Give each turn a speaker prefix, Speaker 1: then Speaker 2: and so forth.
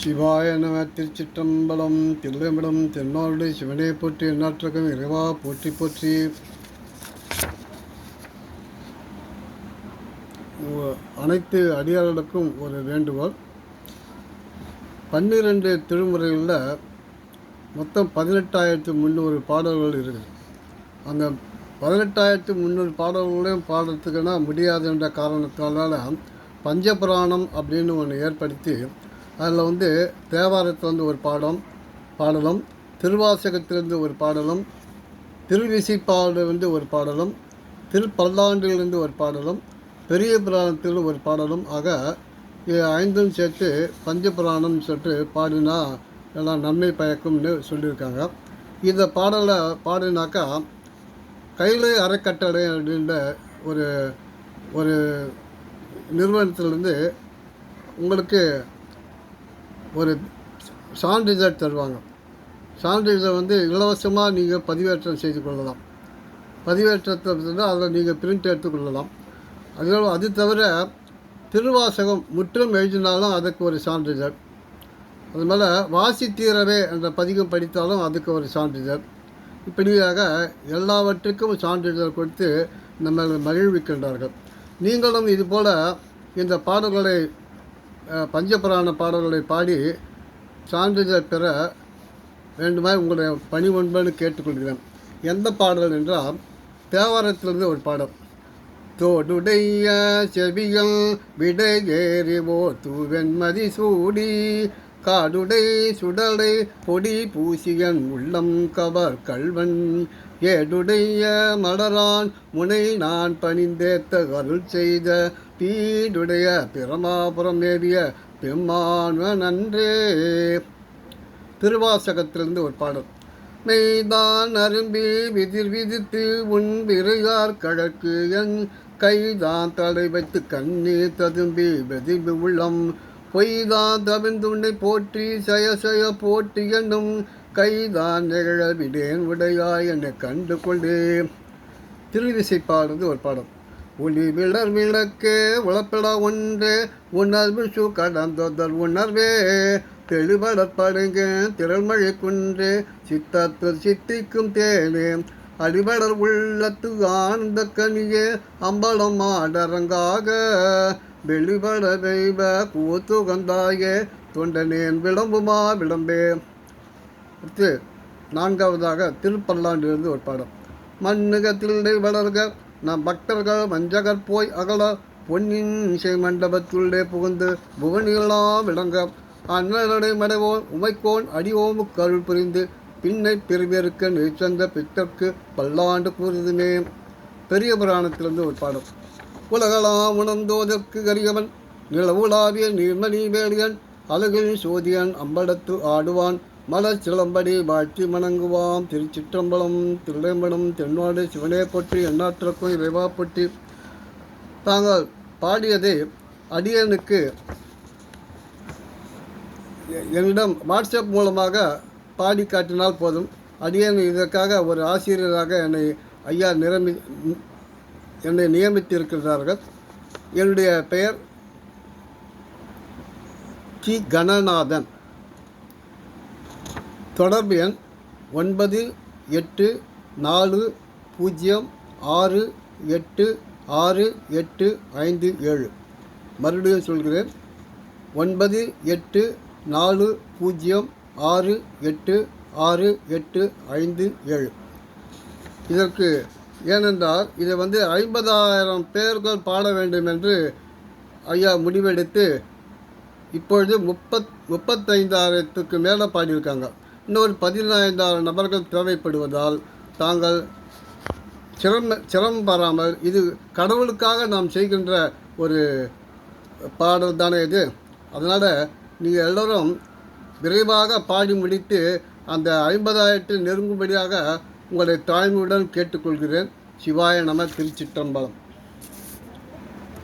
Speaker 1: சிவாய நம. திருச்சிற்றம்பலம். தில்லைமிடம் தென்னாடு சிவனே போற்றி, எந்நாற்றகம் இறைவா போற்றி போற்றி. அனைத்து அடியார்களுக்கும் ஒரு வேண்டுகோள். 12 திருமுறைகளில் மொத்தம் 18,300 பாடல்கள் இருக்குது. அந்த 18,300 பாடல்களையும் பாடுறதுக்குன்னா முடியாதுன்ற காரணத்தால் பஞ்சபுராணம் அப்படின்னு ஒன்று ஏற்படுத்தி அதில் தேவாரத்திலேருந்து ஒரு பாடலும், திருவாசகத்திலிருந்து ஒரு பாடலும், திருவிசைப்பாடிலிருந்து ஒரு பாடலும், திருப்பல்லாண்டிலிருந்து ஒரு பாடலும், பெரிய புராணத்தில் ஒரு பாடலும் ஆக 5 சேர்த்து பஞ்சபுராணம் சொல்லிட்டு பாடினா எல்லாம் நன்மை பயக்கும்னு சொல்லியிருக்காங்க. இந்த பாடலை பாடினாக்கா கைலை அறக்கட்டளை அப்படின்ற ஒரு ஒரு நிறுவனத்திலேருந்து உங்களுக்கு ஒரு சான்றிதழ் தருவாங்க. சான்றிதழ் இலவசமாக நீங்கள் பதிவேற்றம் செய்து கொள்ளலாம். பதிவேற்றத்தை அதில் நீங்கள் பிரிண்ட் எடுத்துக்கொள்ளலாம். அது தவிர திருவாசகம் முற்றும் எழுதினாலும் அதுக்கு ஒரு சான்றிதழ். அதுமாதிரி வாசி தீரவே என்ற பதிகம் படித்தாலும் அதுக்கு ஒரு சான்றிதழ். இப்படியாக எல்லாவற்றுக்கும் சான்றிதழ் கொடுத்து நம்ம மகிழ்விக்கின்றார்கள். நீங்களும் இதுபோல் இந்த பாடல்களை பஞ்சபுராண பாடல்களை பாடி சான்றிதழ் பெற வேண்டுமா உங்களுடைய பணி ஒன்பன்னு கேட்டுக்கொள்கிறேன். எந்த பாடல் என்றால் தேவாரத்திலிருந்து ஒரு பாடல். தோடுடைய செவிகள் விடையேறிவோ தூவெண்மதி சூடி காடுடை சுடலை பொடி பூசியன் உள்ளம் கவர் கல்வன் ஏடுடைய மலரான் முனை நான் பணிந்தேத்த அருள் செய்த பீடுடைய பிரமாபுரம் ஏறிய பெம்மான் நன்றே. திருவாசகத்திலிருந்து ஒரு பாடல். மெய்தான் அரும்பி விதிர் விதித்து உன் விரையார் கழக்கு என் கைதான் தலை வைத்து கண்ணீர் ததும்பி வெதிர்வு உள்ளம் பொய்தான் தவிர்ந்துண்டை போற்றி சய போற்றி என்னும் கைதான் நிகழ விடேன் உடையாய் என்னை கண்டு கொண்டே. திருவிசைப்பாடு ஒரு பாடம். ஒளி விளர் விளக்கே உழப்பிட ஒன்றே உணர்வு சு கடந்தொதர் உணர்வே தெளிவடற்படுங்க திரள்மழை குன்றே சித்தத்து சித்திக்கும் தேனே அடிபடர் உள்ளத்து ஆனந்த கனியே அம்பலம் ஆடரங்காக வெளிபட தெய்வ கூத்துகந்தாயே தொண்டனேன் விளம்புமா விளம்பே. அடுத்து 4வதாக திருப்பல்லாண்டிலிருந்து ஒரு பாடம். மண்ணுகத்தில்லை வளர்க நம் பக்தர்கள் வஞ்சகர் போய் அகல பொன்னின் இசை மண்டபத்துள்ளே புகுந்து புவனிகளாம் விளங்க அண்ணனடை மடைவோன் உமைக்கோன் அடியோமுக்கு அருள் புரிந்து பின்னை பெருவேருக்க நிச்சந்த பித்தற்கு பல்லாண்டு கூறுதுமே. பெரிய புராணத்திலிருந்து ஒரு பாடம். உலகலாம் உணர்ந்தோதற்கு கரியவன் நிலவுலாவிய நீர்மணி வேலியன் அழகில் சோதியன் அம்பலத்து ஆடுவான் மலர் சிலம்படி வாழ்த்தி வணங்குவாம். திருச்சிற்றம்பலம். தில்லைம்பலம் தென்னாடு சிவனே போற்றி, எந்நாற்றக்கும் இறைவா போற்றி. தாங்கள் பாடியதை அடியனுக்கு என்னிடம் வாட்ஸ்அப் மூலமாக பாடி காட்டினால் போதும். அடியன் இதற்காக ஒரு ஆசிரியராக என்னை நியமித்திருக்கிறார்கள். என்னுடைய பெயர் டி கணநாதன். தொடர்பு எண் 9840686857. மறுபடியும் சொல்கிறேன், 9840686857. இதற்கு ஏனென்றால் இதை 50,000 பேர்கள் பாட வேண்டும் என்று ஐயா முடிவெடுத்து இப்பொழுது 35,000க்கு மேலே பாடியிருக்காங்க. இன்னொரு 15,000 நபர்கள் தேவைப்படுவதால் தாங்கள் சிரமம் பாராமல், இது கடவுளுக்காக நாம் செய்கின்ற ஒரு பாடல் தானே இது. அதனால் நீங்கள் எல்லோரும் விரைவாக பாடி முடித்து அந்த 50,000 நெருங்கும்படியாக உங்களை தாழ்மையுடன் கேட்டுக்கொள்கிறேன். சிவாய நம. திருச்சிற்றம்பலம்.